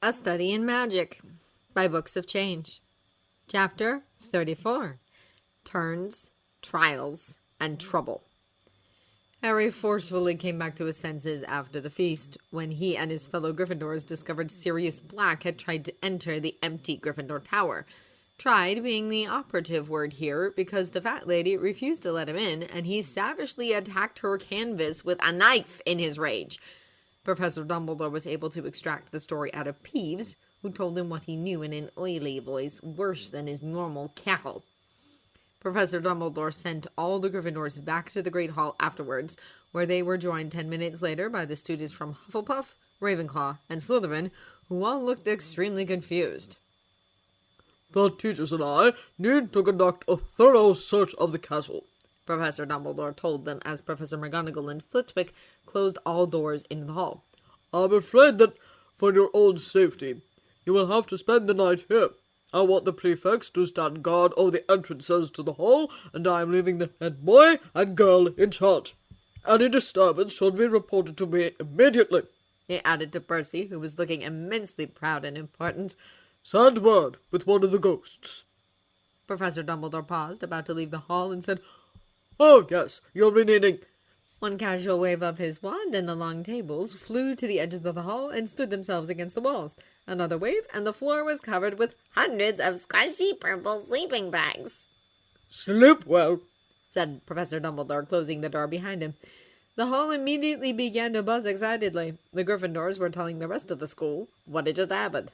A Study in Magic by Books of Change. Chapter 34. Turns, Trials, and Trouble. Harry forcefully came back to his senses after the feast, when he and his fellow Gryffindors discovered Sirius Black had tried to enter the empty Gryffindor Tower. Tried being the operative word here, because the fat lady refused to let him in, and he savagely attacked her canvas with a knife in his rage. Professor Dumbledore was able to extract the story out of Peeves, who told him what he knew in an oily voice worse than his normal cackle. Professor Dumbledore sent all the Gryffindors back to the Great Hall afterwards, where they were joined 10 minutes later by the students from Hufflepuff, Ravenclaw, and Slytherin, who all looked extremely confused. The teachers and I need to conduct a thorough search of the castle, Professor Dumbledore told them as Professor McGonagall and Flitwick closed all doors into the hall. I'm afraid that, for your own safety, you will have to spend the night here. I want the prefects to stand guard over the entrances to the hall, and I am leaving the head boy and girl in charge. Any disturbance should be reported to me immediately, he added to Percy, who was looking immensely proud and important. Send word with one of the ghosts. Professor Dumbledore paused, about to leave the hall, and said, Oh, yes, you'll be needing... One casual wave of his wand, and the long tables flew to the edges of the hall and stood themselves against the walls. Another wave, and the floor was covered with hundreds of squishy purple sleeping bags. Sleep well, said Professor Dumbledore, closing the door behind him. The hall immediately began to buzz excitedly. The Gryffindors were telling the rest of the school what had just happened.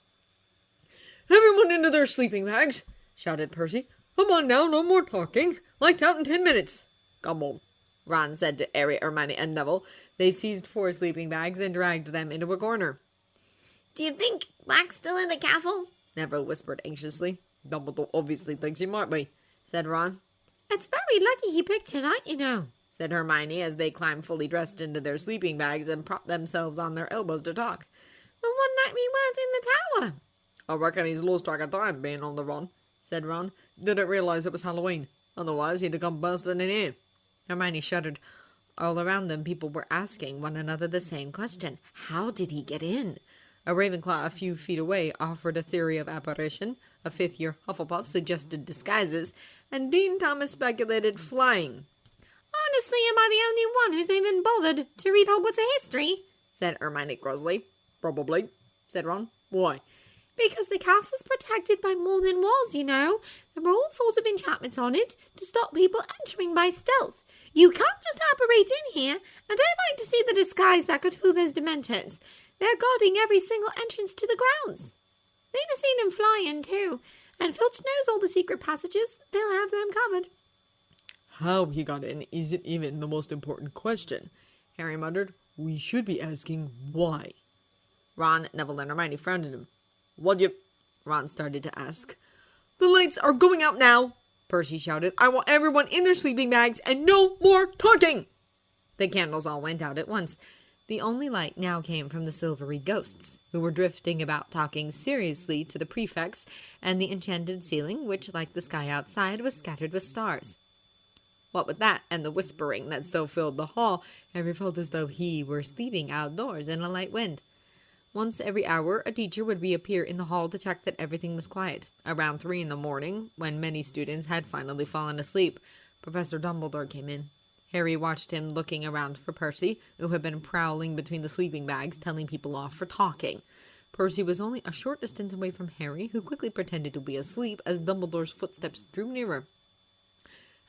Everyone into their sleeping bags, shouted Percy. Come on now, no more talking. Lights out in 10 minutes. Come on, Ron said to Harry, Hermione, and Neville. They seized 4 sleeping bags and dragged them into a corner. Do you think Black's still in the castle? Neville whispered anxiously. Dumbledore obviously thinks he might be, said Ron. It's very lucky he picked tonight, you know, said Hermione as they climbed fully dressed into their sleeping bags and propped themselves on their elbows to talk. The one night we weren't in the tower. I reckon he's lost track of time being on the run, said Ron. Didn't realize it was Halloween. Otherwise he'd have come bursting in here. Hermione shuddered. All around them, people were asking one another the same question. How did he get in? A Ravenclaw a few feet away offered a theory of apparition. A fifth-year Hufflepuff suggested disguises. And Dean Thomas speculated flying. Honestly, am I the only one who's even bothered to read Hogwarts history? Said Hermione crossly. Probably, said Ron. Why? Because the castle's protected by more than walls, you know. There are all sorts of enchantments on it to stop people entering by stealth. You can't just apparate in here, and I'd like to see the disguise that could fool those Dementors. They're guarding every single entrance to the grounds. They'd have seen him fly in, too, and Filch knows all the secret passages. They'll have them covered. How he got in isn't even the most important question, Harry muttered. We should be asking why. Ron, Neville, and Hermione frowned at him. What'd you... Ron started to ask. The lights are going out now, Percy shouted. I want everyone in their sleeping bags and no more talking! The candles all went out at once. The only light now came from the silvery ghosts, who were drifting about talking seriously to the prefects, and the enchanted ceiling, which, like the sky outside, was scattered with stars. What with that and the whispering that so filled the hall, Harry felt as though he were sleeping outdoors in a light wind. Once every hour, a teacher would reappear in the hall to check that everything was quiet. Around 3 a.m, when many students had finally fallen asleep, Professor Dumbledore came in. Harry watched him looking around for Percy, who had been prowling between the sleeping bags, telling people off for talking. Percy was only a short distance away from Harry, who quickly pretended to be asleep as Dumbledore's footsteps drew nearer.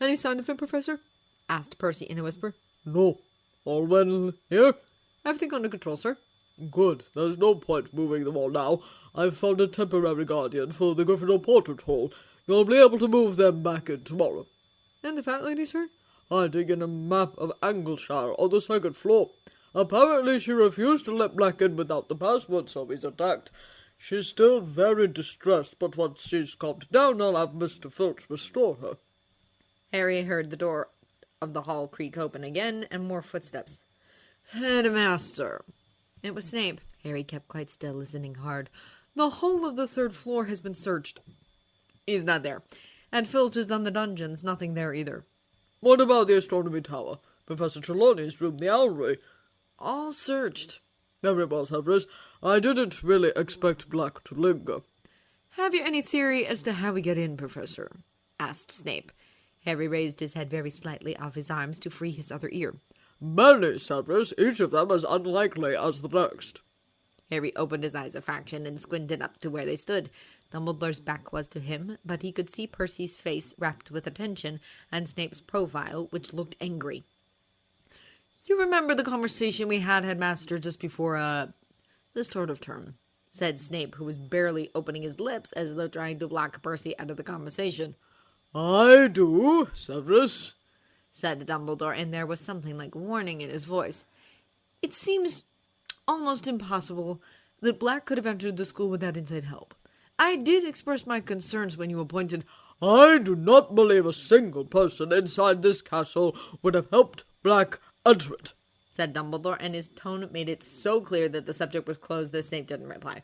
Any sign of him, Professor? Asked Percy in a whisper. No. All well here? Everything under control, sir. Good. There's no point moving them all now. I've found a temporary guardian for the Gryffindor Portrait Hall. You'll be able to move them back in tomorrow. And the fat lady, sir? Hiding in a map of Angleshire on the 2nd floor. Apparently she refused to let Black in without the password, so he's attacked. She's still very distressed, but once she's calmed down, I'll have Mr. Filch restore her. Harry heard the door of the hall creak open again, and more footsteps. Headmaster. It was Snape. Harry kept quite still, listening hard. The whole of the 3rd floor has been searched. He's not there. And Filch has done the dungeons. Nothing there either. What about the astronomy tower? Professor Trelawney's room, the owlry? All searched. Very well, Severus. I didn't really expect Black to linger. Have you any theory as to how we get in, Professor? Asked Snape. Harry raised his head very slightly off his arms to free his other ear. Many, Severus, each of them as unlikely as the next. Harry opened his eyes a fraction and squinted up to where they stood. Dumbledore's back was to him, but he could see Percy's face rapt with attention, and Snape's profile, which looked angry. You remember the conversation we had, Headmaster, just before, the start of term, said Snape, who was barely opening his lips as though trying to block Percy out of the conversation. I do, Severus, said Dumbledore, and there was something like warning in his voice. It seems almost impossible that Black could have entered the school without inside help. I did express my concerns when you appointed... I do not believe a single person inside this castle would have helped Black enter it, said Dumbledore, and his tone made it so clear that the subject was closed that Snape didn't reply.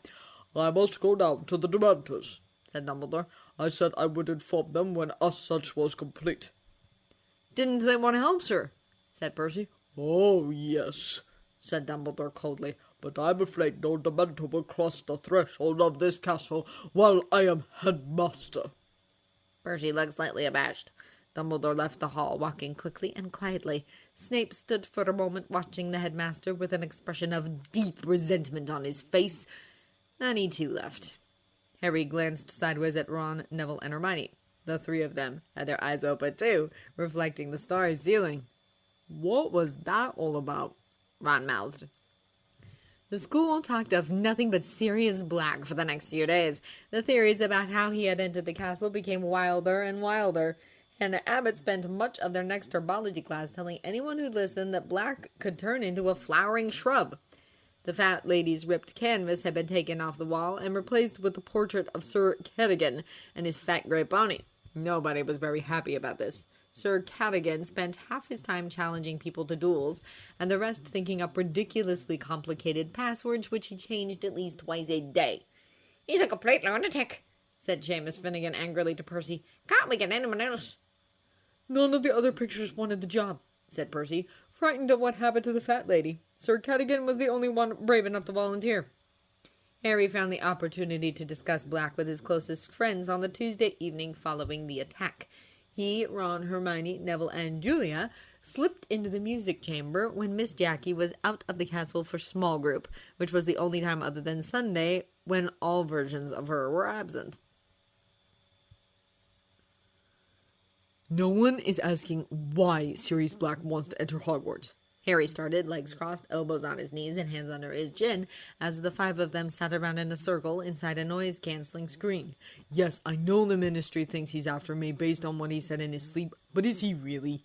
I must go down to the Dementors, said Dumbledore. I said I would inform them when a search was complete. Didn't they want to help, sir? Said Percy. Oh, yes, said Dumbledore coldly, but I'm afraid no Dementor will cross the threshold of this castle while I am headmaster. Percy looked slightly abashed. Dumbledore left the hall, walking quickly and quietly. Snape stood for a moment watching the headmaster with an expression of deep resentment on his face. Then he too left. Harry glanced sideways at Ron, Neville, and Hermione. The three of them had their eyes open too, reflecting the starry ceiling. What was that all about? Ron mouthed. The school talked of nothing but Sirius Black for the next few days. The theories about how he had entered the castle became wilder and wilder. Hannah Abbott spent much of their next herbology class telling anyone who listened that Black could turn into a flowering shrub. The fat lady's ripped canvas had been taken off the wall and replaced with the portrait of Sir Cadogan and his fat grey pony. Nobody was very happy about this. Sir Cadogan spent half his time challenging people to duels, and the rest thinking up ridiculously complicated passwords which he changed at least twice a day. He's a complete lunatic, said Seamus Finnegan angrily to Percy. Can't we get anyone else? None of the other pictures wanted the job, said Percy, frightened at what happened to the fat lady. Sir Cadogan was the only one brave enough to volunteer. Harry found the opportunity to discuss Black with his closest friends on the Tuesday evening following the attack. He, Ron, Hermione, Neville, and Julia slipped into the music chamber when Miss Jackie was out of the castle for small group, which was the only time other than Sunday when all versions of her were absent. No one is asking why Sirius Black wants to enter Hogwarts. Harry started, legs crossed, elbows on his knees, and hands under his chin, as the five of them sat around in a circle inside a noise-canceling screen. Yes, I know the Ministry thinks he's after me based on what he said in his sleep, but is he really?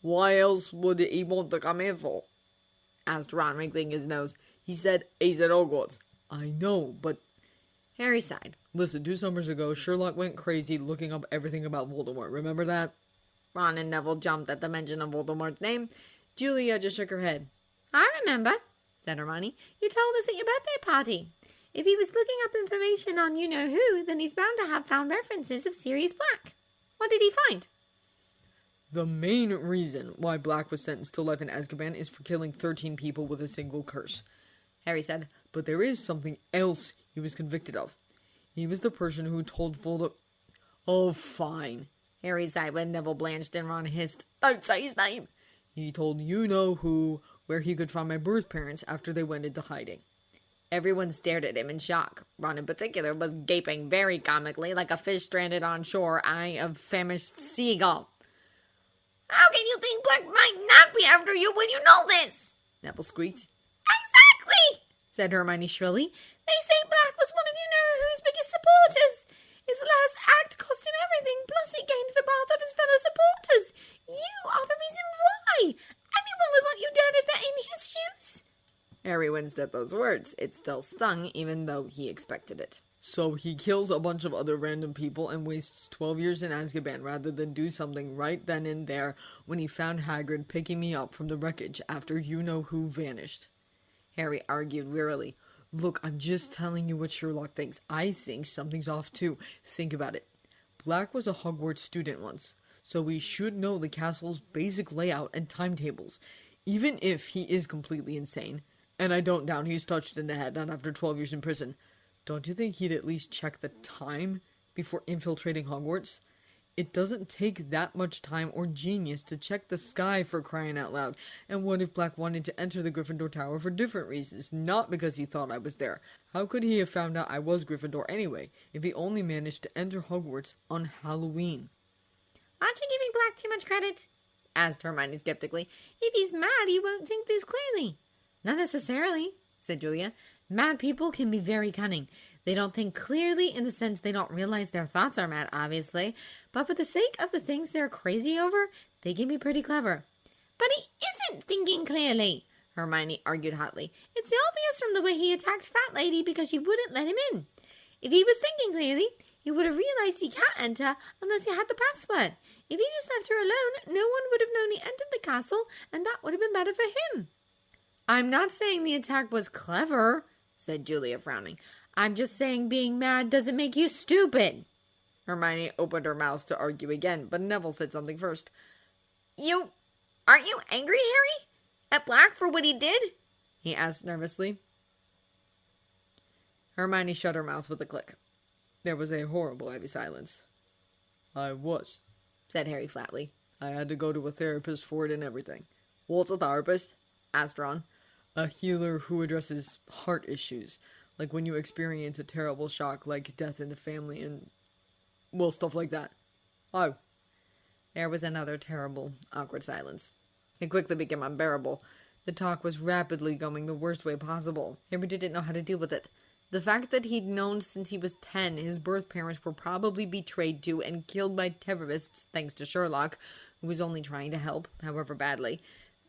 Why else would he want to come in for? Asked Ron, wrinkling his nose. He said he's at Hogwarts. I know, but... Harry sighed. Listen, 2 summers ago, Sherlock went crazy looking up everything about Voldemort. Remember that? Ron and Neville jumped at the mention of Voldemort's name. Julia just shook her head. I remember, said Hermione. You told us at your birthday party. If he was looking up information on you-know-who, then he's bound to have found references of Sirius Black. What did he find? The main reason why Black was sentenced to life in Azkaban is for killing 13 people with a single curse, Harry said. But there is something else he was convicted of. He was the person who told Voldemort... Oh, fine. Harry sighed when Neville blanched and Ron hissed, Don't say his name! He told you-know-who where he could find my birth parents after they went into hiding. Everyone stared at him in shock. Ron in particular was gaping very comically like a fish stranded on shore eyeing a famished seagull. How can you think Black might not be after you when you know this? Neville squeaked. Exactly, said Hermione shrilly. They say Black was one of you-know-who's biggest supporters. His last act cost him everything, plus he gained the wrath of his fellow supporters. You are the reason why. Anyone would want you dead if they're in his shoes. Harry winced at those words. It still stung, even though he expected it. So he kills a bunch of other random people and wastes 12 years in Azkaban rather than do something right then and there when he found Hagrid picking me up from the wreckage after you-know-who vanished. Harry argued wearily. Look, I'm just telling you what Sherlock thinks. I think something's off too. Think about it. Black was a Hogwarts student once, so we should know the castle's basic layout and timetables. Even if he is completely insane, And I don't doubt he's touched in the head, not after 12 years in prison. Don't you think he'd at least check the time before infiltrating Hogwarts? It doesn't take that much time or genius to check the sky, for crying out loud. And what if Black wanted to enter the Gryffindor Tower for different reasons, not because he thought I was there? How could he have found out I was Gryffindor anyway, if he only managed to enter Hogwarts on Halloween? Aren't you giving Black too much credit? Asked Hermione skeptically. If he's mad, he won't think this clearly. Not necessarily, said Julia. Mad people can be very cunning. They don't think clearly in the sense they don't realize their thoughts are mad, obviously. But for the sake of the things they're crazy over, they can be pretty clever. But he isn't thinking clearly, Hermione argued hotly. It's obvious from the way he attacked Fat Lady because she wouldn't let him in. If he was thinking clearly, he would have realized he can't enter unless he had the password. If he just left her alone, no one would have known he entered the castle, and that would have been better for him. I'm not saying the attack was clever, said Julia, frowning. I'm just saying being mad doesn't make you stupid. Hermione opened her mouth to argue again, but Neville said something first. Aren't you angry, Harry? At Black for what he did? He asked nervously. Hermione shut her mouth with a click. There was a horrible heavy silence. I was, said Harry flatly. I had to go to a therapist for it and everything. What's a therapist? Asked Ron. A healer who addresses heart issues, like when you experience a terrible shock like death in the family and, well, stuff like that. Oh. There was another terrible, awkward silence. It quickly became unbearable. The talk was rapidly going the worst way possible. Harry didn't know how to deal with it. The fact that he'd known since he was 10 his birth parents were probably betrayed to and killed by terrorists, thanks to Sherlock, who was only trying to help, however badly.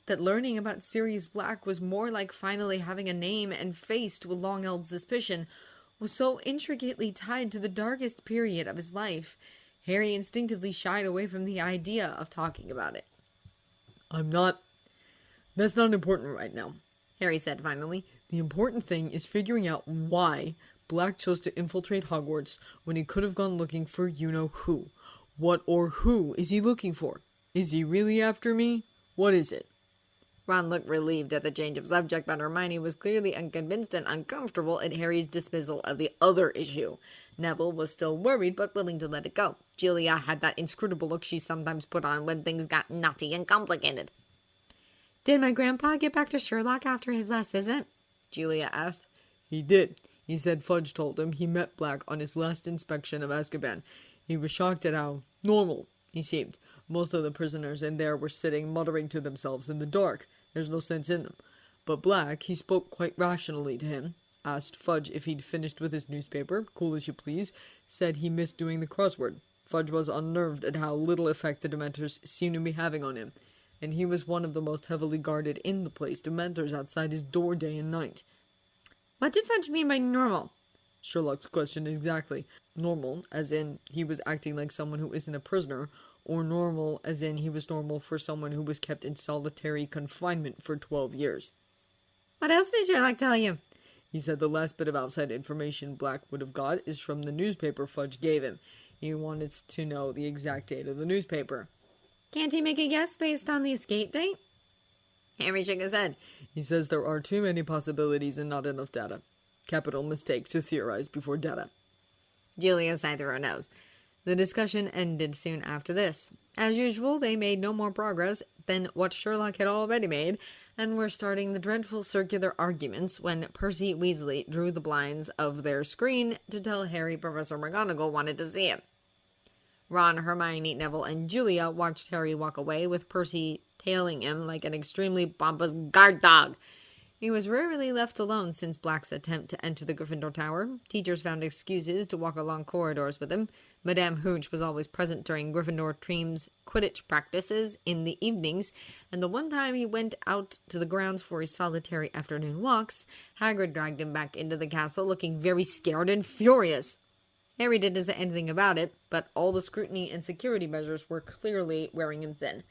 That learning about Sirius Black was more like finally having a name and face to a long-held suspicion was so intricately tied to the darkest period of his life. Harry instinctively shied away from the idea of talking about it. That's not important right now, Harry said finally. The important thing is figuring out why Black chose to infiltrate Hogwarts when he could have gone looking for you-know-who. What or who is he looking for? Is he really after me? What is it? Ron looked relieved at the change of subject, but Hermione was clearly unconvinced and uncomfortable at Harry's dismissal of the other issue. Neville was still worried, but willing to let it go. Julia had that inscrutable look she sometimes put on when things got nutty and complicated. Did my grandpa get back to Sherlock after his last visit? Julia asked. He did. He said Fudge told him he met Black on his last inspection of Azkaban. He was shocked at how normal he seemed. Most of the prisoners in there were sitting muttering to themselves in the dark. There's no sense in them. But Black, he spoke quite rationally to him, asked Fudge if he'd finished with his newspaper, cool as you please, said he missed doing the crossword. Fudge was unnerved at how little effect the Dementors seemed to be having on him, and he was one of the most heavily guarded in the place, Dementors outside his door day and night. What did Fudge mean by normal? Sherlock's question exactly. Normal, as in he was acting like someone who isn't a prisoner, or normal, as in he was normal for someone who was kept in solitary confinement for 12 years. What else did Sherlock tell you? He said the last bit of outside information Black would have got is from the newspaper Fudge gave him. He wanted to know the exact date of the newspaper. Can't he make a guess based on the escape date? Harry shook his head. He says there are too many possibilities and not enough data. Capital mistake to theorize before data. Julia sighed through her nose. The discussion ended soon after this. As usual, they made no more progress than what Sherlock had already made, and were starting the dreadful circular arguments when Percy Weasley drew the blinds of their screen to tell Harry Professor McGonagall wanted to see him. Ron, Hermione, Neville, and Julia watched Harry walk away with Percy tailing him like an extremely pompous guard dog. He was rarely left alone since Black's attempt to enter the Gryffindor Tower. Teachers found excuses to walk along corridors with him. Madame Hooch was always present during Gryffindor team's Quidditch practices in the evenings, and the one time he went out to the grounds for his solitary afternoon walks, Hagrid dragged him back into the castle looking very scared and furious. Harry didn't say anything about it, but all the scrutiny and security measures were clearly wearing him thin.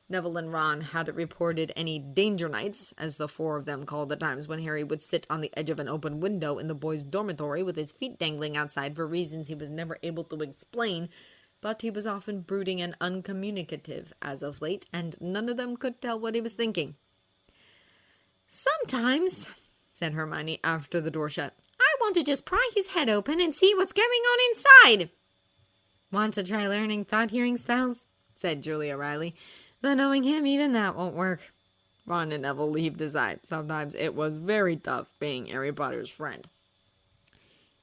Neville and Ron hadn't reported any danger nights, as the four of them called the times when Harry would sit on the edge of an open window in the boys' dormitory with his feet dangling outside for reasons he was never able to explain, but he was often brooding and uncommunicative as of late, and none of them could tell what he was thinking. Sometimes, said Hermione after the door shut. I want to just pry his head open and see what's going on inside. Want to try learning thought-hearing spells? Said Julia Riley. Though knowing him, even that won't work. Ron and Neville heaved a sigh. Sometimes it was very tough being Harry Potter's friend.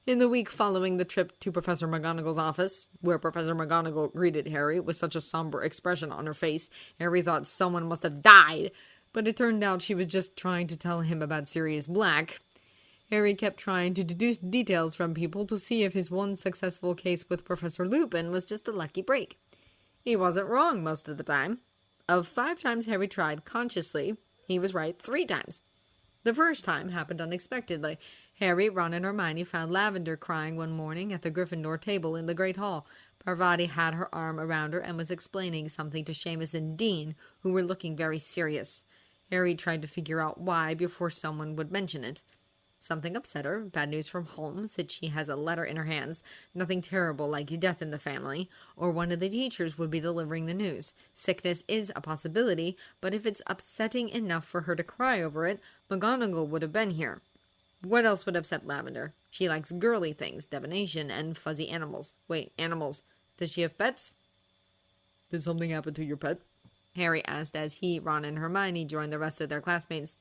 In the week following the trip to Professor McGonagall's office, where Professor McGonagall greeted Harry with such a somber expression on her face, Harry thought someone must have died, but it turned out she was just trying to tell him about Sirius Black. Harry kept trying to deduce details from people to see if his one successful case with Professor Lupin was just a lucky break. He wasn't wrong most of the time. Of 5 times Harry tried consciously, he was right 3 times. The first time happened unexpectedly. Harry, Ron, and Hermione found Lavender crying one morning at the Gryffindor table in the Great Hall. Parvati had her arm around her and was explaining something to Seamus and Dean, who were looking very serious. Harry tried to figure out why before someone would mention it. Something upset her. Bad news from home, said she has a letter in her hands. Nothing terrible like death in the family, or one of the teachers would be delivering the news. Sickness is a possibility, but if it's upsetting enough for her to cry over it, McGonagall would have been here. What else would upset Lavender? She likes girly things, divination, and fuzzy animals. Wait, animals. Does she have pets? Did something happen to your pet? Harry asked as he, Ron, and Hermione joined the rest of their classmates.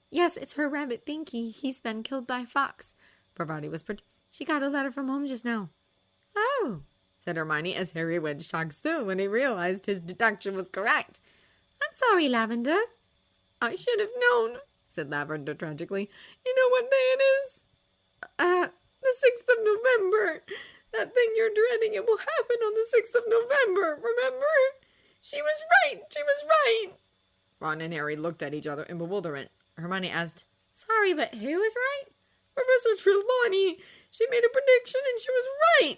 Yes, it's her rabbit Binky. He's been killed by a fox. Parvati whispered. She got a letter from home just now. Oh, said Hermione as Harry went shocked still when he realized his deduction was correct. I'm sorry, Lavender. I should have known, said Lavender tragically. You know what day it is? The 6th of November. That thing you're dreading, it will happen on the 6th of November, remember? She was right, she was right. Ron and Harry looked at each other in bewilderment. Hermione asked, Sorry, but who was right? Professor Trelawney. She made a prediction and she was right.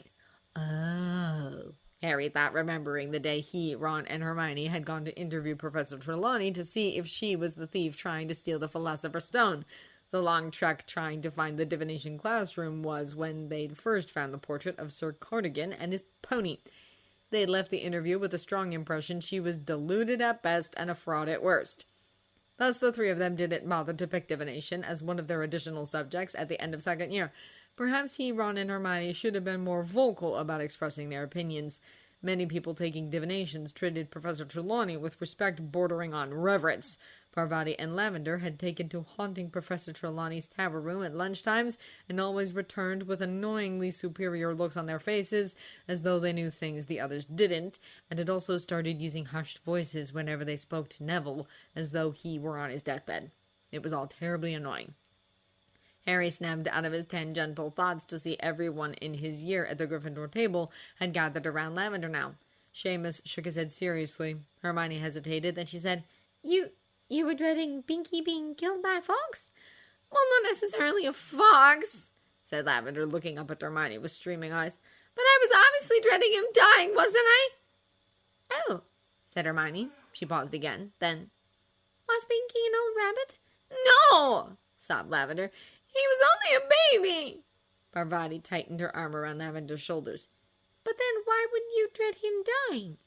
Oh, Harry thought, remembering the day he, Ron, and Hermione had gone to interview Professor Trelawney to see if she was the thief trying to steal the Philosopher's Stone. The long trek trying to find the divination classroom was when they'd first found the portrait of Sir Cardigan and his pony. They left the interview with a strong impression she was deluded at best and a fraud at worst. Thus, the 3 of them didn't bother to pick divination as one of their additional subjects at the end of 2nd year. Perhaps he, Ron, and Hermione should have been more vocal about expressing their opinions. Many people taking divinations treated Professor Trelawney with respect bordering on reverence. Parvati and Lavender had taken to haunting Professor Trelawney's tower room at lunchtimes and always returned with annoyingly superior looks on their faces, as though they knew things the others didn't, and had also started using hushed voices whenever they spoke to Neville, as though he were on his deathbed. It was all terribly annoying. Harry snapped out of his tangential thoughts to see everyone in his year at the Gryffindor table had gathered around Lavender now. Seamus shook his head seriously. Hermione hesitated, then she said, You were dreading Binky being killed by a fox? Well, not necessarily a fox, said Lavender, looking up at Hermione with streaming eyes. But I was obviously dreading him dying, wasn't I? Oh, said Hermione. She paused again. Then, was Binky an old rabbit? No, sobbed Lavender. He was only a baby. Parvati tightened her arm around Lavender's shoulders. But then why would you dread him dying?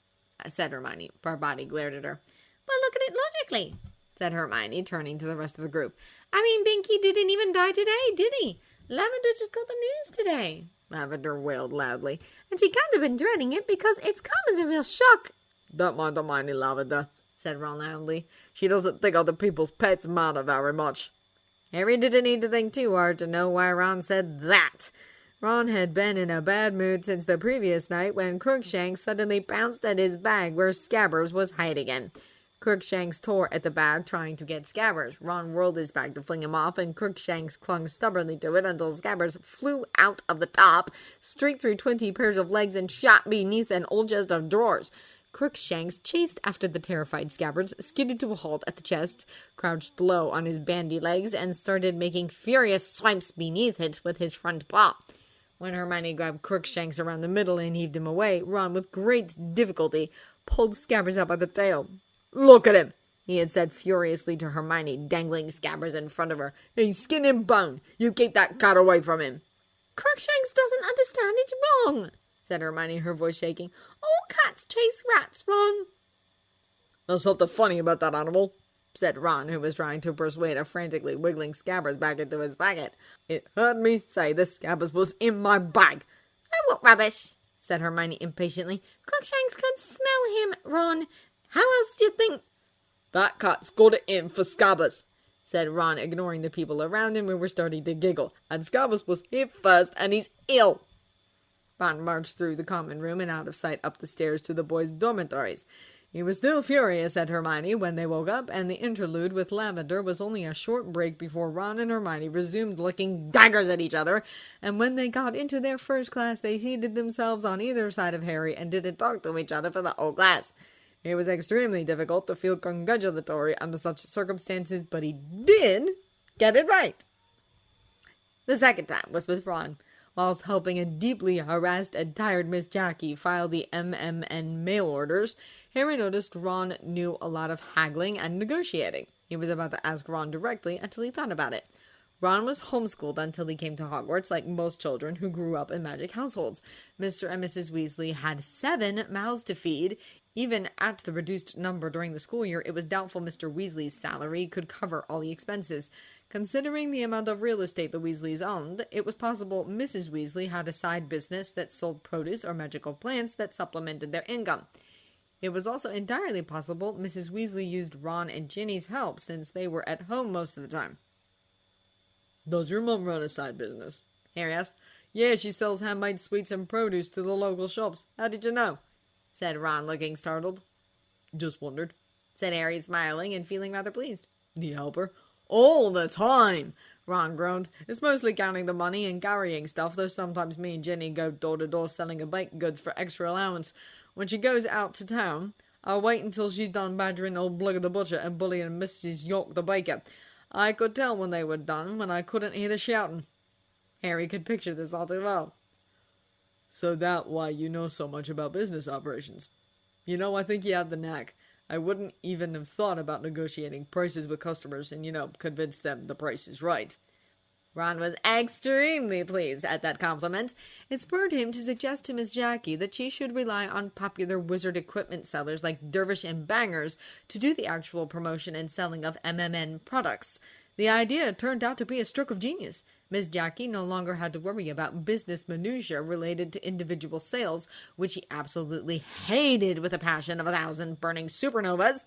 Said Hermione. Parvati glared at her. Well, look at it logically, said Hermione, turning to the rest of the group. I mean, Binky didn't even die today, did he? Lavender just got the news today. Lavender wailed loudly. And she can't have been dreading it because it's come as a real shock. Don't mind Hermione, Lavender, said Ron loudly. She doesn't think other people's pets matter very much. Harry didn't need to think too hard to know why Ron said that. Ron had been in a bad mood since the previous night when Crookshanks suddenly bounced at his bag where Scabbers was hiding in. Crookshanks tore at the bag, trying to get Scabbers. Ron whirled his bag to fling him off, and Crookshanks clung stubbornly to it until Scabbers flew out of the top, streaked through 20 pairs of legs, and shot beneath an old chest of drawers. Crookshanks chased after the terrified Scabbers, skidded to a halt at the chest, crouched low on his bandy legs, and started making furious swipes beneath it with his front paw. When Hermione grabbed Crookshanks around the middle and heaved him away, Ron, with great difficulty, pulled Scabbers up by the tail. "Look at him," he had said furiously to Hermione, dangling Scabbers in front of her. "He's skin and bone. You keep that cat away from him." "Crookshanks doesn't understand. It's wrong," said Hermione, her voice shaking. "All cats chase rats, Ron." "There's something funny about that animal," said Ron, who was trying to persuade a frantically wiggling Scabbers back into his pocket. "It heard me say the Scabbers was in my bag." Oh, what rubbish, said Hermione impatiently. Crookshanks could smell him, Ron. How else do you think? "That cat's got it in for Scabbers," said Ron, ignoring the people around him who were starting to giggle. "And Scabbers was here first, and he's ill." Ron marched through the common room and out of sight up the stairs to the boys' dormitories. He was still furious at Hermione when they woke up, and the interlude with Lavender was only a short break before Ron and Hermione resumed looking daggers at each other, and when they got into their first class, they seated themselves on either side of Harry and didn't talk to each other for the whole class. It was extremely difficult to feel congratulatory under such circumstances, but he did get it right. The second time was with Ron. Whilst helping a deeply harassed and tired Miss Jackie file the MMN mail orders, Harry noticed Ron knew a lot of haggling and negotiating. He was about to ask Ron directly until he thought about it. Ron was homeschooled until he came to Hogwarts, like most children who grew up in magic households. Mr. and Mrs. Weasley had 7 mouths to feed. Even at the reduced number during the school year, it was doubtful Mr. Weasley's salary could cover all the expenses. Considering the amount of real estate the Weasleys owned, it was possible Mrs. Weasley had a side business that sold produce or magical plants that supplemented their income. It was also entirely possible Mrs. Weasley used Ron and Ginny's help since they were at home most of the time. "Does your mum run a side business?" Harry asked. "Yeah, she sells handmade sweets and produce to the local shops. How did you know?" said Ron, looking startled. "Just wondered," said Harry, smiling and feeling rather pleased. "Do you help her?" "All the time," Ron groaned. "It's mostly counting the money and carrying stuff, though sometimes me and Ginny go door to door selling her baked goods for extra allowance. When she goes out to town, I'll wait until she's done badgering old Blugger the butcher and bullying Mrs. York the baker. I could tell when they were done, when I couldn't hear the shouting." Harry could picture this all too well. "So that why you know so much about business operations. You know, I think you have the knack. I wouldn't even have thought about negotiating prices with customers and, convince them the price is right." Ron was extremely pleased at that compliment. It spurred him to suggest to Miss Jackie that she should rely on popular wizard equipment sellers like Dervish and Bangers to do the actual promotion and selling of MMN products. The idea turned out to be a stroke of genius. Miss Jackie no longer had to worry about business minutiae related to individual sales, which she absolutely hated with a passion of 1,000 burning supernovas,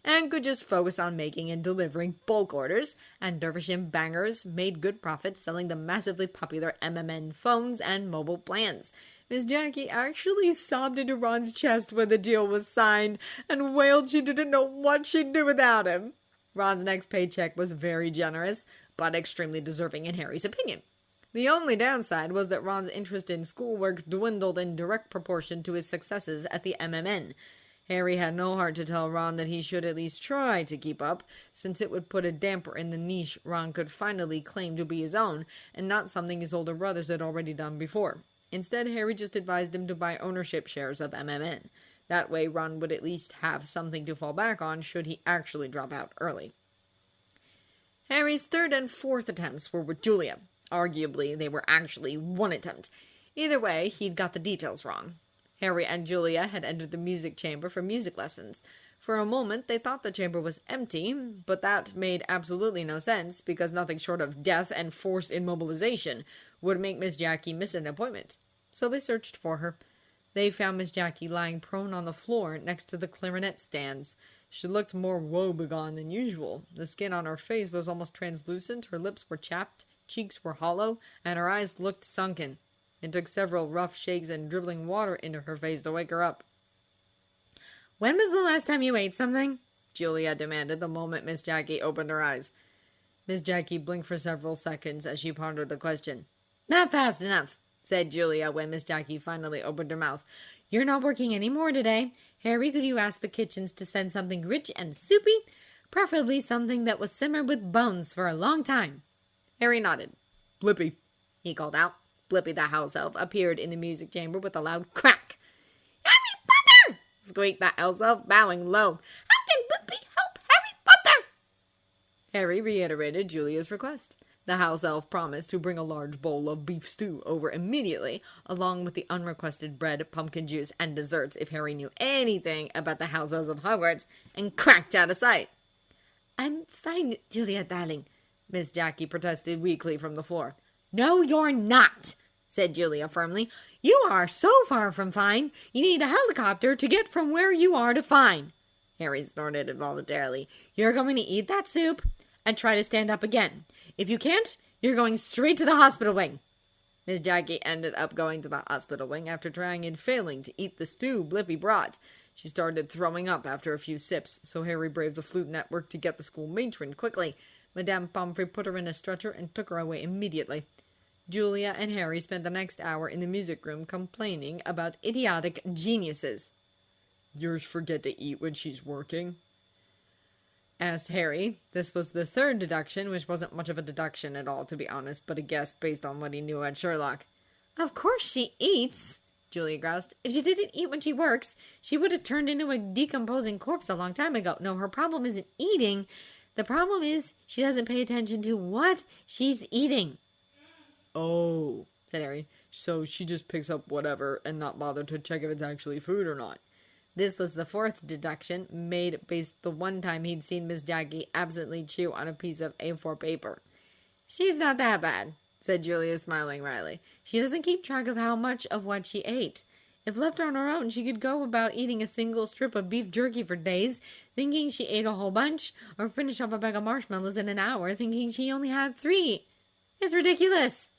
and could just focus on making and delivering bulk orders, and Dervish and Bangers made good profits selling the massively popular MMN phones and mobile plans. Miss Jackie actually sobbed into Ron's chest when the deal was signed, and wailed she didn't know what she'd do without him. Ron's next paycheck was very generous, but extremely deserving in Harry's opinion. The only downside was that Ron's interest in schoolwork dwindled in direct proportion to his successes at the MMN. Harry had no heart to tell Ron that he should at least try to keep up, since it would put a damper in the niche Ron could finally claim to be his own, and not something his older brothers had already done before. Instead, Harry just advised him to buy ownership shares of MMN. That way, Ron would at least have something to fall back on should he actually drop out early. Harry's third and fourth attempts were with Julia. Arguably, they were actually one attempt. Either way, he'd got the details wrong. Harry and Julia had entered the music chamber for music lessons. For a moment, they thought the chamber was empty, but that made absolutely no sense, because nothing short of death and forced immobilization would make Miss Jackie miss an appointment. So they searched for her. They found Miss Jackie lying prone on the floor next to the clarinet stands. She looked more woe-begone than usual. The skin on her face was almost translucent, her lips were chapped, cheeks were hollow, and her eyes looked sunken. It took several rough shakes and dribbling water into her face to wake her up. "When was the last time you ate something?" Julia demanded the moment Miss Jackie opened her eyes. Miss Jackie blinked for several seconds as she pondered the question. "Not fast enough," said Julia when Miss Jackie finally opened her mouth. "You're not working any more today. Harry, could you ask the kitchens to send something rich and soupy? Preferably something that was simmered with bones for a long time." Harry nodded. "Blippi," he called out. Blippi the house elf appeared in the music chamber with a loud crack. "Harry Potter!" squeaked the house elf, bowing low. "How can Blippi help Harry Potter?" Harry reiterated Julia's request. The house elf promised to bring a large bowl of beef stew over immediately, along with the unrequested bread, pumpkin juice, and desserts if Harry knew anything about the house elves of Hogwarts, and cracked out of sight. I'm fine, Julia, darling, Miss Jackie protested weakly from the floor. No, you're not, said Julia firmly. You are so far from fine, you need a helicopter to get from where you are to fine. Harry snorted involuntarily. You're going to eat that soup and try to stand up again. If you can't, you're going straight to the hospital wing. Miss Jackie ended up going to the hospital wing after trying and failing to eat the stew Blippi brought. She started throwing up after a few sips, so Harry braved the flute network to get the school matron quickly. Madame Pomfrey put her in a stretcher and took her away immediately. Julia and Harry spent the next hour in the music room complaining about idiotic geniuses. Yours forget to eat when she's working? Asked Harry. This was the third deduction, which wasn't much of a deduction at all, to be honest, but a guess based on what he knew at Sherlock. Of course she eats, Julia groused. If she didn't eat when she works, she would have turned into a decomposing corpse a long time ago. No, her problem isn't eating. The problem is she doesn't pay attention to what she's eating. Oh, said Harry. So she just picks up whatever and not bother to check if it's actually food or not. This was the fourth deduction, made based the one time he'd seen Miss Jackie absently chew on a piece of A4 paper. She's not that bad, said Julia, smiling wryly. She doesn't keep track of how much of what she ate. If left on her own, she could go about eating a single strip of beef jerky for days, thinking she ate a whole bunch, or finish off a bag of marshmallows in an hour, thinking she only had 3. It's ridiculous.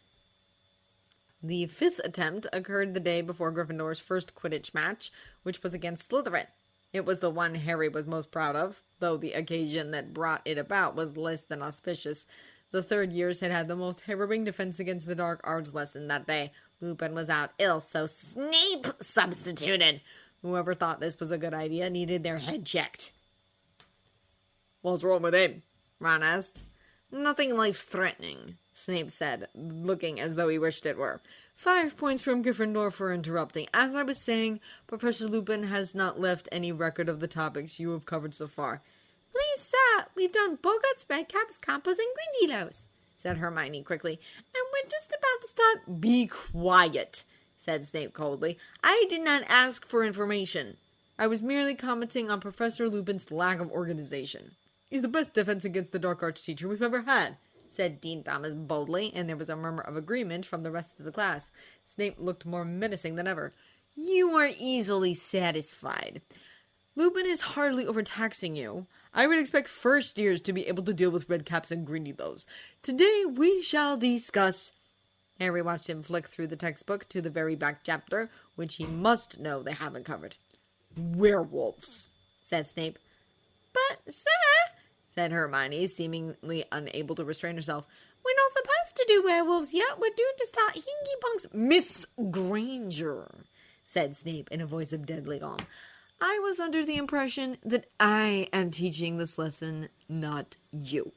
The fifth attempt occurred the day before Gryffindor's first Quidditch match, which was against Slytherin. It was the one Harry was most proud of, though the occasion that brought it about was less than auspicious. The third years had had the most harrowing defense against the dark arts lesson that day. Lupin was out ill, so Snape substituted. Whoever thought this was a good idea needed their head checked. What's wrong with him? Ron asked. Nothing life-threatening, Snape said, looking as though he wished it were. 5 points from Gryffindor for interrupting. As I was saying, Professor Lupin has not left any record of the topics you have covered so far. Please, sir, we've done Bogarts, Redcaps, Campers, and Grindylows, said Hermione quickly, and we're just about to start. Be quiet, said Snape coldly. I did not ask for information. I was merely commenting on Professor Lupin's lack of organization. He's the best defense against the dark arts teacher we've ever had, said Dean Thomas boldly, and there was a murmur of agreement from the rest of the class. Snape looked more menacing than ever. You are easily satisfied. Lupin is hardly overtaxing you. I would expect first years to be able to deal with Redcaps and Grindylows. Today we shall discuss... Harry watched him flick through the textbook to the very back chapter, which he must know they haven't covered. Werewolves, said Snape. But, sir, said Hermione, seemingly unable to restrain herself. We're not supposed to do werewolves yet. We're due to start Hinky Punks. Miss Granger, said Snape in a voice of deadly calm. I was under the impression that I am teaching this lesson, not you.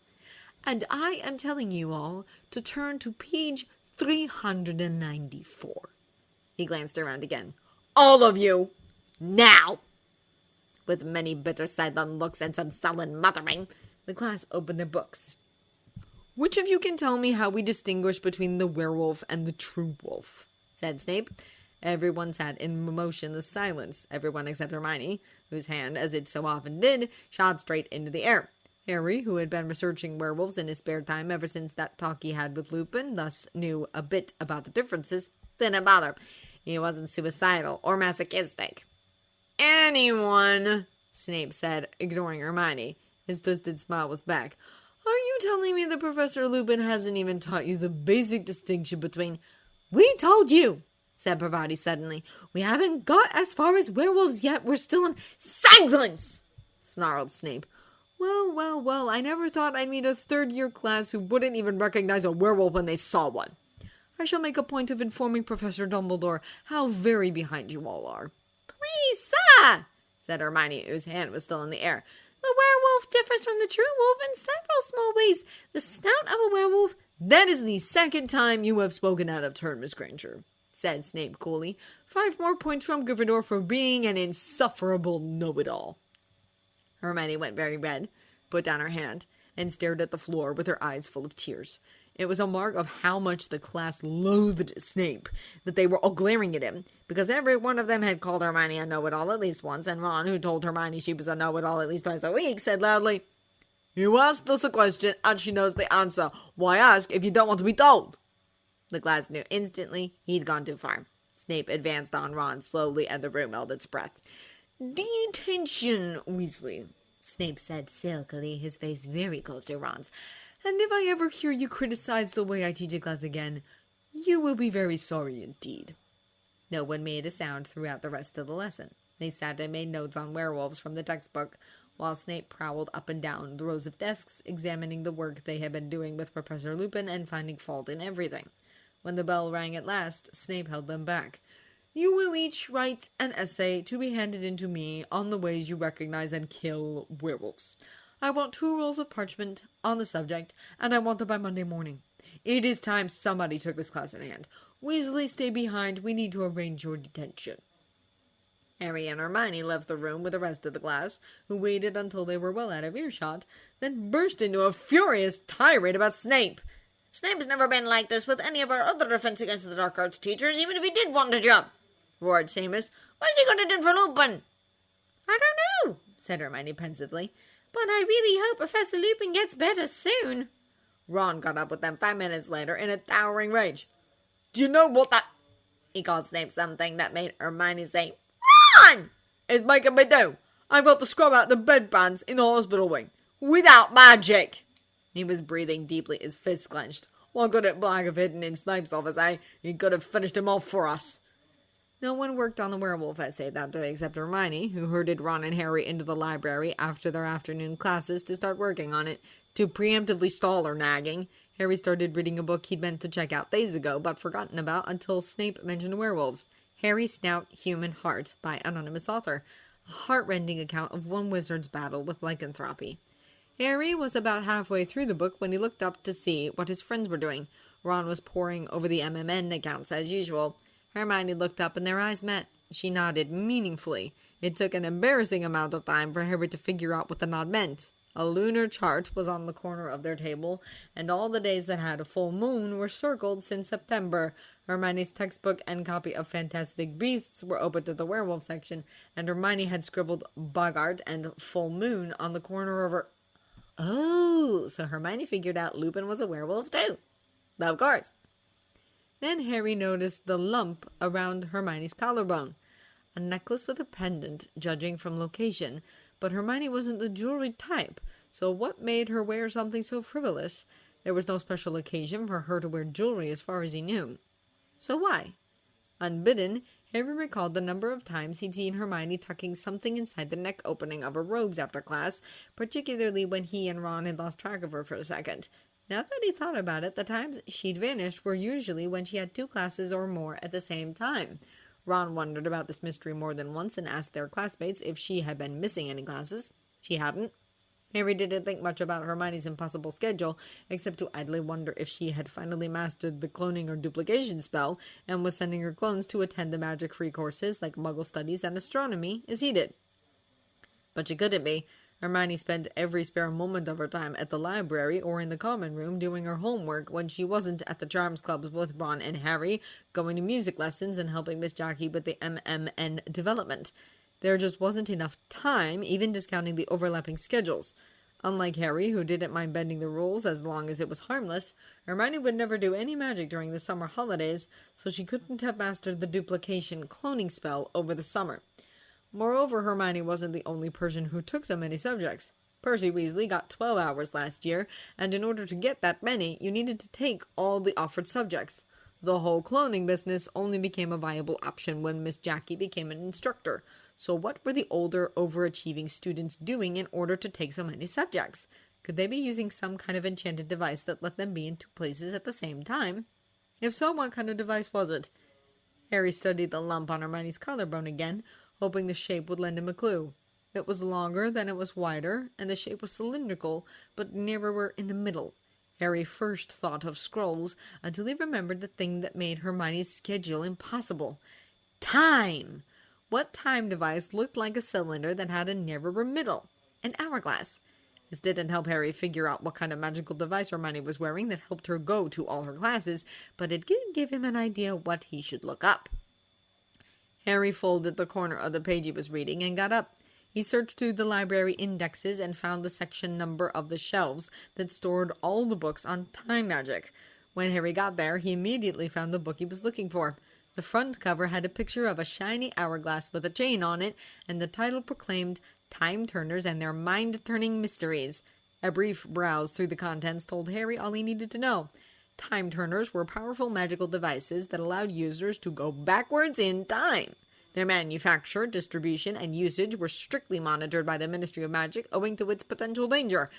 And I am telling you all to turn to page 394. He glanced around again. All of you, now! With many bitter sidelong looks and some sullen muttering, the class opened their books. Which of you can tell me how we distinguish between the werewolf and the true wolf? Said Snape. Everyone sat in motionless silence, everyone except Hermione, whose hand, as it so often did, shot straight into the air. Harry, who had been researching werewolves in his spare time ever since that talk he had with Lupin, thus knew a bit about the differences, didn't bother. He wasn't suicidal or masochistic. Anyone, Snape said, ignoring Hermione. His twisted smile was back. Are you telling me that Professor Lupin hasn't even taught you the basic distinction between... We told you, said Parvati suddenly. We haven't got as far as werewolves yet. We're still in... Silence, snarled Snape. Well, I never thought I'd meet a third-year class who wouldn't even recognize a werewolf when they saw one. I shall make a point of informing Professor Dumbledore how very behind you all are. Please, sir, said Hermione, whose hand was still in the air. The werewolf differs from the true wolf in several small ways. The snout of a werewolf... That is the second time you have spoken out of turn, Miss Granger, said Snape coolly. 5 more points from Gryffindor for being an insufferable know-it-all. Hermione went very red, put down her hand, and stared at the floor with her eyes full of tears. It was a mark of how much the class loathed Snape that they were all glaring at him, because every one of them had called Hermione a know-it-all at least once, and Ron, who told Hermione she was a know-it-all at least twice a week, said loudly, You asked us a question and she knows the answer. Why ask if you don't want to be told? The class knew instantly he'd gone too far. Snape advanced on Ron slowly, and the room held its breath. "Detention, Weasley," Snape said silkily, his face very close to Ron's. "And if I ever hear you criticize the way I teach a class again, you will be very sorry indeed." No one made a sound throughout the rest of the lesson. They sat and made notes on werewolves from the textbook, while Snape prowled up and down the rows of desks, examining the work they had been doing with Professor Lupin and finding fault in everything. When the bell rang at last, Snape held them back. "You will each write an essay to be handed in to me on the ways you recognize and kill werewolves. I want 2 rolls of parchment on the subject, and I want them by Monday morning. It is time somebody took this class in hand. Weasley, stay behind. We need to arrange your detention." Harry and Hermione left the room with the rest of the class, who waited until they were well out of earshot, then burst into a furious tirade about Snape. "Snape's never been like this with any of our other Defense Against the Dark Arts teachers, even if he did want a job," roared Seamus. "What's he going to do for Lupin?" "I don't know," said Hermione pensively. "But I really hope Professor Lupin gets better soon." Ron got up with them 5 minutes later in a towering rage. "Do you know what that—" He called Snape something that made Hermione say, "Ron!" "Is making me do. I've got to scrub out the bedpans in the hospital wing. Without magic!" He was breathing deeply, his fists clenched. What could it black have hidden in Snape's office, eh? He could have finished him off for us. No one worked on the werewolf essay that day except Hermione, who herded Ron and Harry into the library after their afternoon classes to start working on it. To preemptively stall her nagging, Harry started reading a book he'd meant to check out days ago, but forgotten about until Snape mentioned werewolves. Harry's Stout Human Heart by anonymous author. A heart-rending account of one wizard's battle with lycanthropy. Harry was about halfway through the book when he looked up to see what his friends were doing. Ron was poring over the MMN accounts as usual. Hermione looked up and their eyes met. She nodded meaningfully. It took an embarrassing amount of time for Harry to figure out what the nod meant. A lunar chart was on the corner of their table, and all the days that had a full moon were circled since September. Hermione's textbook and copy of Fantastic Beasts were open to the werewolf section, and Hermione had scribbled Bogart and full moon on the corner of her... Oh, so Hermione figured out Lupin was a werewolf too. Of course. Then Harry noticed the lump around Hermione's collarbone. A necklace with a pendant, judging from location, but Hermione wasn't the jewelry type, so what made her wear something so frivolous? There was no special occasion for her to wear jewelry as far as he knew. So why? Unbidden, Harry recalled the number of times he'd seen Hermione tucking something inside the neck opening of her robes after class, particularly when he and Ron had lost track of her for a second. Now that he thought about it, the times she'd vanished were usually when she had 2 classes or more at the same time. Ron wondered about this mystery more than once and asked their classmates if she had been missing any classes. She hadn't. Harry didn't think much about Hermione's impossible schedule, except to idly wonder if she had finally mastered the cloning or duplication spell, and was sending her clones to attend the magic-free courses like Muggle Studies and Astronomy, as he did. But she couldn't be. Hermione spent every spare moment of her time at the library or in the common room doing her homework when she wasn't at the Charms Clubs with Ron and Harry, going to music lessons and helping Miss Jackie with the MMN development. There just wasn't enough time, even discounting the overlapping schedules. Unlike Harry, who didn't mind bending the rules as long as it was harmless, Hermione would never do any magic during the summer holidays, so she couldn't have mastered the duplication cloning spell over the summer. Moreover, Hermione wasn't the only person who took so many subjects. Percy Weasley got 12 hours last year, and in order to get that many, you needed to take all the offered subjects. The whole cloning business only became a viable option when Miss Jackie became an instructor. So what were the older, overachieving students doing in order to take so many subjects? Could they be using some kind of enchanted device that let them be in 2 places at the same time? If so, what kind of device was it? Harry studied the lump on Hermione's collarbone again, hoping the shape would lend him a clue. It was longer than it was wider, and the shape was cylindrical, but narrower in the middle. Harry first thought of scrolls, until he remembered the thing that made Hermione's schedule impossible. Time! What time device looked like a cylinder that had a narrower middle? An hourglass. This didn't help Harry figure out what kind of magical device Hermione was wearing that helped her go to all her classes, but it did give him an idea what he should look up. Harry folded the corner of the page he was reading and got up. He searched through the library indexes and found the section number of the shelves that stored all the books on time magic. When Harry got there, he immediately found the book he was looking for. The front cover had a picture of a shiny hourglass with a chain on it, and the title proclaimed Time Turners and Their Mind-Turning Mysteries. A brief browse through the contents told Harry all he needed to know. Time Turners were powerful magical devices that allowed users to go backwards in time. Their manufacture, distribution, and usage were strictly monitored by the Ministry of Magic owing to its potential danger.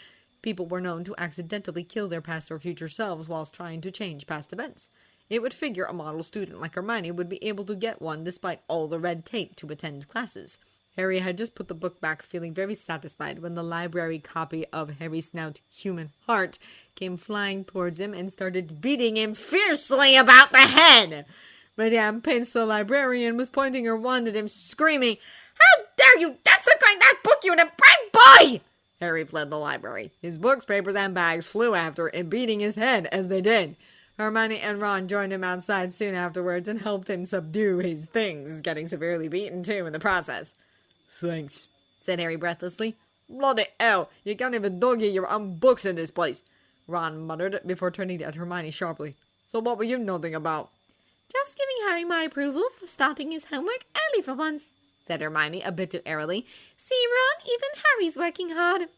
People were known to accidentally kill their past or future selves whilst trying to change past events. It would figure a model student like Hermione would be able to get one despite all the red tape to attend classes. Harry had just put the book back, feeling very satisfied, when the library copy of Harry Snout Human Heart came flying towards him and started beating him fiercely about the head. Madame Pince, the librarian, was pointing her wand at him, screaming, "How dare you desecrate that book, you depraved boy!" Harry fled the library. His books, papers, and bags flew after him, beating his head as they did. Hermione and Ron joined him outside soon afterwards and helped him subdue his things, getting severely beaten too in the process. Thanks, said Harry breathlessly. Bloody hell, you can't even dog your own books in this place, Ron muttered before turning at Hermione sharply. So what were you nodding about? Just giving Harry my approval for starting his homework early for once, said Hermione a bit too airily. See, Ron, even Harry's working hard.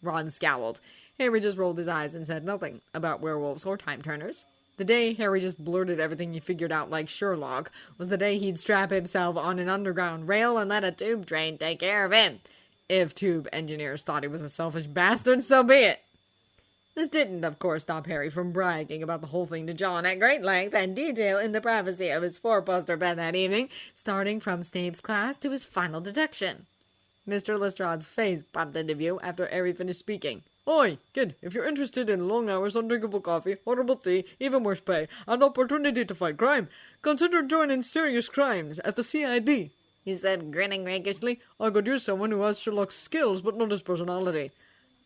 Ron scowled. Harry just rolled his eyes and said nothing about werewolves or time turners. The day Harry just blurted everything he figured out like Sherlock was the day he'd strap himself on an underground rail and let a tube train take care of him. If tube engineers thought he was a selfish bastard, so be it. This didn't, of course, stop Harry from bragging about the whole thing to John at great length and detail in the privacy of his four-poster bed that evening, starting from Snape's class to his final deduction. Mr. Lestrange's face popped into view after Harry finished speaking. Oi, kid, if you're interested in long hours, undrinkable coffee, horrible tea, even worse pay, and opportunity to fight crime, consider joining Serious Crimes at the CID, he said, grinning rakishly. I could use someone who has Sherlock's skills, but not his personality.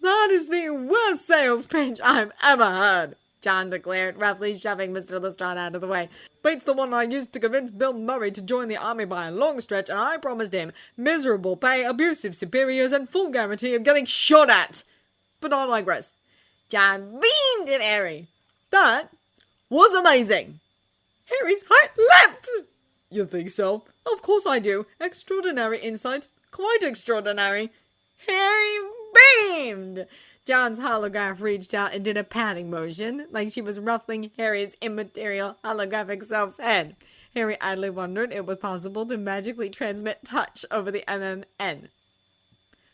That is the worst sales pitch I've ever heard, John declared, roughly shoving Mr. Lestrange out of the way. Beats the one I used to convince Bill Murray to join the army by a long stretch, and I promised him miserable pay, abusive superiors, and full guarantee of getting shot at. But I digress. John beamed at Harry. That was amazing. Harry's heart leapt. You think so? Of course I do. Extraordinary insight. Quite extraordinary. Harry beamed. John's holograph reached out and did a patting motion, like she was ruffling Harry's immaterial holographic self's head. Harry idly wondered it was possible to magically transmit touch over the MMN.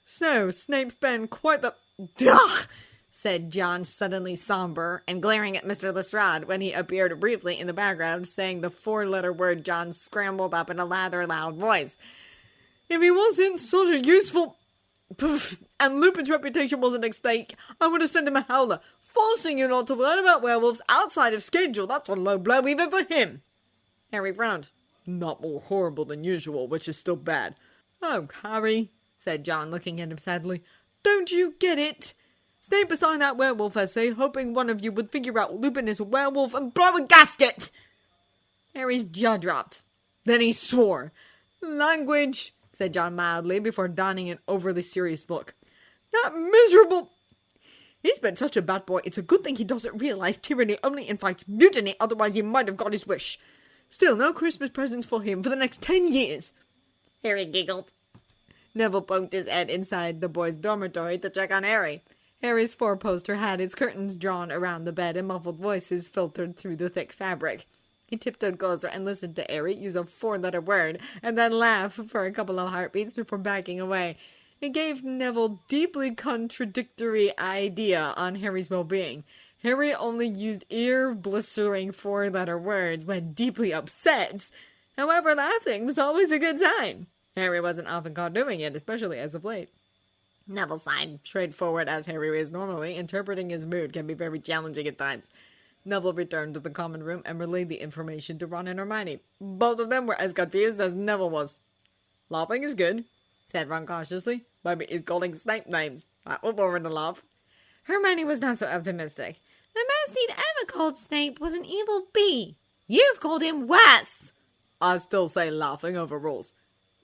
So, Snape's been quite the... Duh! Said John, suddenly somber and glaring at Mr. Lestrange when he appeared briefly in the background, saying the four-letter word John scrambled up in a rather loud voice. If he wasn't such a useful... and Lupin's reputation wasn't at stake, I would have sent him a howler, forcing you not to learn about werewolves outside of schedule. That's a low blow even for him. Harry frowned. Not more horrible than usual, which is still bad. Oh, Harry, said John, looking at him sadly. Don't you get it? Snape assigned that werewolf essay, hoping one of you would figure out Lupin is a werewolf and blow a gasket. Harry's jaw dropped. Then he swore. Language, said John mildly, before donning an overly serious look. That miserable... He's been such a bad boy, it's a good thing he doesn't realize tyranny only invites mutiny, otherwise he might have got his wish. Still, no Christmas presents for him for the next 10 years. Harry giggled. Neville poked his head inside the boys' dormitory to check on Harry. Harry's four-poster had its curtains drawn around the bed and muffled voices filtered through the thick fabric. He tiptoed closer and listened to Harry use a four-letter word and then laugh for a couple of heartbeats before backing away. It gave Neville deeply contradictory idea on Harry's well-being. Harry only used ear-blistering four-letter words when deeply upset. However, laughing was always a good sign. Harry wasn't often caught doing it, especially as of late. Neville sighed, straightforward as Harry is normally. Interpreting his mood can be very challenging at times. Neville returned to the common room and relayed the information to Ron and Hermione. Both of them were as confused as Neville was. Laughing is good, said Ron cautiously. Maybe he's calling Snape names. That will bore him to laugh. Hermione was not so optimistic. The most he'd ever called Snape was an evil bee. You've called him worse. I still say laughing overrules.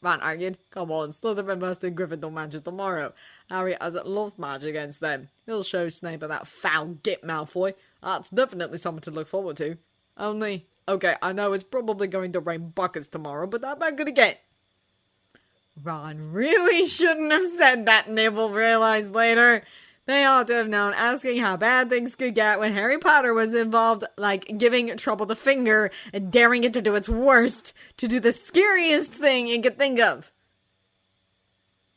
Ron argued. Come on, Slytherin versus Gryffindor matches tomorrow. Harry hasn't lost much against them. He'll show Snape and that foul git Malfoy. That's definitely something to look forward to. Only, okay, I know it's probably going to rain buckets tomorrow, but that ain't gonna get. Ron really shouldn't have said that, Neville realized later. They ought to have known asking how bad things could get when Harry Potter was involved, like giving trouble the finger and daring it to do its worst, to do the scariest thing it could think of.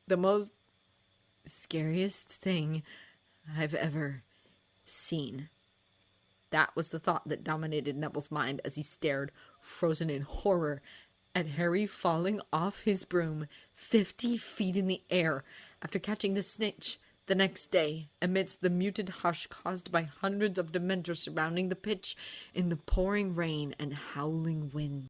The most scariest thing I've ever seen. That was the thought that dominated Neville's mind as he stared, frozen in horror, at Harry falling off his broom 50 feet in the air after catching the snitch the next day, amidst the muted hush caused by hundreds of Dementors surrounding the pitch in the pouring rain and howling wind.